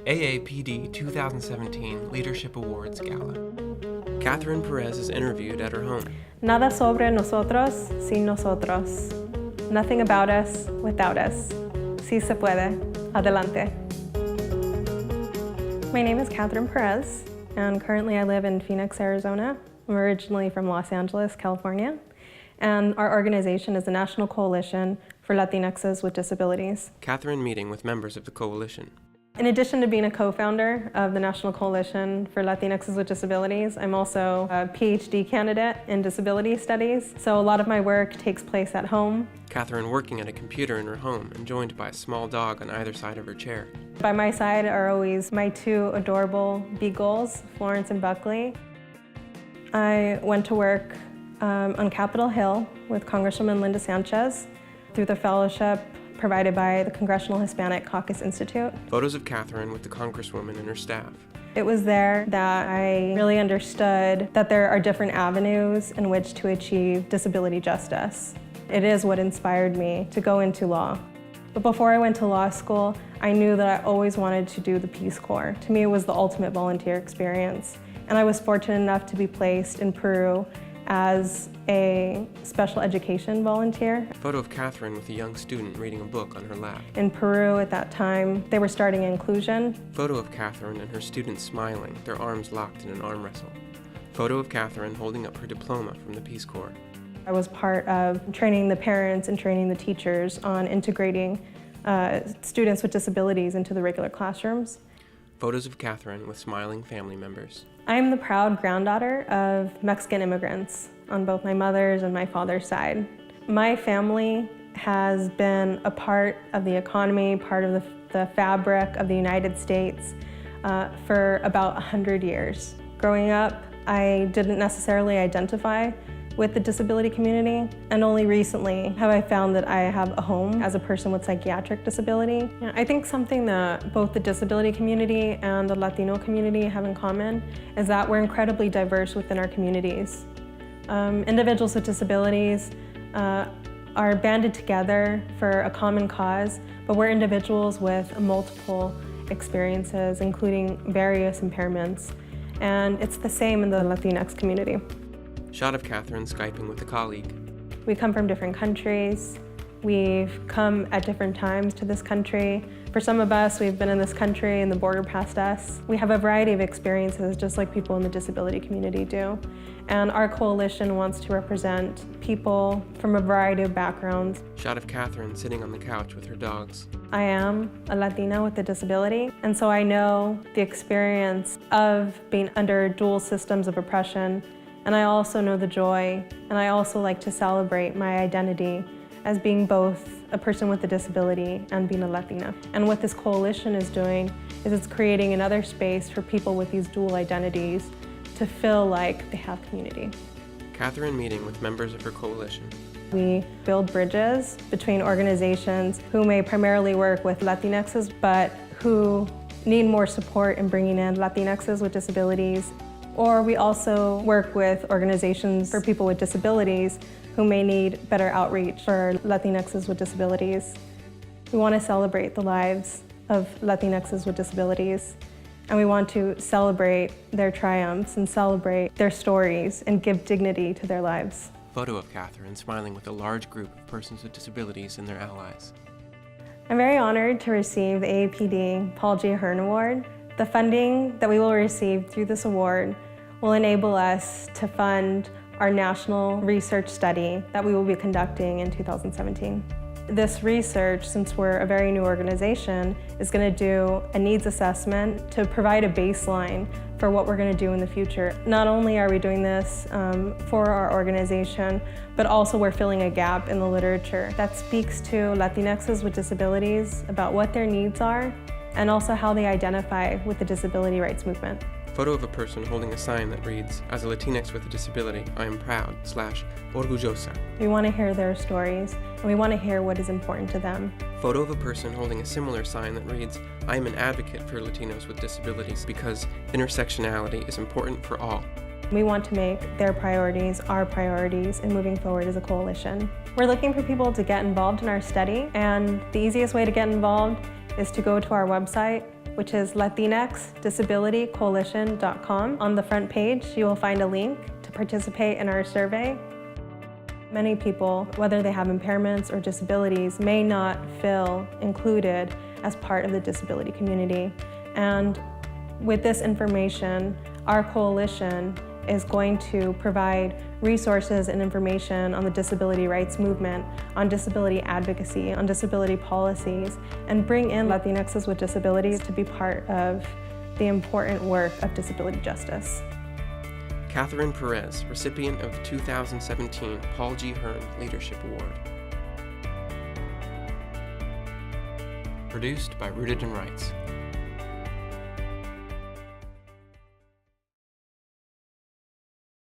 AAPD 2017 Leadership Awards Gala. Katherine Perez is interviewed at her home. Nada sobre nosotros sin nosotros. Nothing about us without us. Si se puede. Adelante. My name is Katherine Perez, and currently I live in Phoenix, Arizona. I'm originally from Los Angeles, California, and our organization is the National Coalition for Latinxs with Disabilities. Katherine meeting with members of the coalition. In addition to being a co-founder of the National Coalition for Latinxs with Disabilities, I'm also a PhD candidate in disability studies, so a lot of my work takes place at home. Katherine working at a computer in her home and joined by a small dog on either side of her chair. By my side are always my two adorable beagles, Florence and Buckley. I went to work on Capitol Hill with Congresswoman Linda Sanchez through the fellowship provided by the Congressional Hispanic Caucus Institute. Photos of Katherine with the Congresswoman and her staff. It was there that I really understood that there are different avenues in which to achieve disability justice. It is what inspired me to go into law. But before I went to law school, I knew that I always wanted to do the Peace Corps. To me, it was the ultimate volunteer experience. And I was fortunate enough to be placed in Peru as a special education volunteer. A photo of Katherine with a young student reading a book on her lap. In Peru at that time, they were starting inclusion. Photo of Katherine and her students smiling, their arms locked in an arm wrestle. Photo of Katherine holding up her diploma from the Peace Corps. I was part of training the parents and training the teachers on integrating students with disabilities into the regular classrooms. Photos of Katherine with smiling family members. I'm the proud granddaughter of Mexican immigrants on both my mother's and my father's side. My family has been a part of the economy, part of the fabric of the United States for about 100 years. Growing up, I didn't necessarily identify with the disability community, and only recently have I found that I have a home as a person with psychiatric disability. I think something that both the disability community and the Latino community have in common is that we're incredibly diverse within our communities. Individuals with disabilities are banded together for a common cause, but we're individuals with multiple experiences, including various impairments, and it's the same in the Latinx community. Shot of Katherine Skyping with a colleague. We come from different countries. We've come at different times to this country. For some of us, we've been in this country and the border past us. We have a variety of experiences just like people in the disability community do. And our coalition wants to represent people from a variety of backgrounds. Shot of Katherine sitting on the couch with her dogs. I am a Latina with a disability, and so I know the experience of being under dual systems of oppression. And I also know the joy, and I also like to celebrate my identity as being both a person with a disability and being a Latina. And what this coalition is doing is it's creating another space for people with these dual identities to feel like they have community. Katherine meeting with members of her coalition. We build bridges between organizations who may primarily work with Latinxs, but who need more support in bringing in Latinxs with disabilities. Or we also work with organizations for people with disabilities who may need better outreach for Latinxs with disabilities. We want to celebrate the lives of Latinxs with disabilities, and we want to celebrate their triumphs and celebrate their stories and give dignity to their lives. Photo of Katherine smiling with a large group of persons with disabilities and their allies. I'm very honored to receive the AAPD Paul G. Hearne Award. The funding that we will receive through this award will enable us to fund our national research study that we will be conducting in 2017. This research, since we're a very new organization, is going to do a needs assessment to provide a baseline for what we're going to do in the future. Not only are we doing this for our organization, but also we're filling a gap in the literature that speaks to Latinxs with disabilities about what their needs are and also how they identify with the disability rights movement. Photo of a person holding a sign that reads, "As a Latinx with a disability, I am proud / orgullosa." We want to hear their stories, and we want to hear what is important to them. Photo of a person holding a similar sign that reads, "I am an advocate for Latinos with disabilities because intersectionality is important for all." We want to make their priorities our priorities in moving forward as a coalition. We're looking for people to get involved in our study, and the easiest way to get involved is to go to our website, which is latinxdisabilitycoalition.com. On the front page, you will find a link to participate in our survey. Many people, whether they have impairments or disabilities, may not feel included as part of the disability community. And with this information, our coalition is going to provide resources and information on the disability rights movement, on disability advocacy, on disability policies, and bring in Latinxs with disabilities to be part of the important work of disability justice. Katherine Perez, recipient of the 2017 Paul G. Hearne Leadership Award. Produced by Rooted in Rights.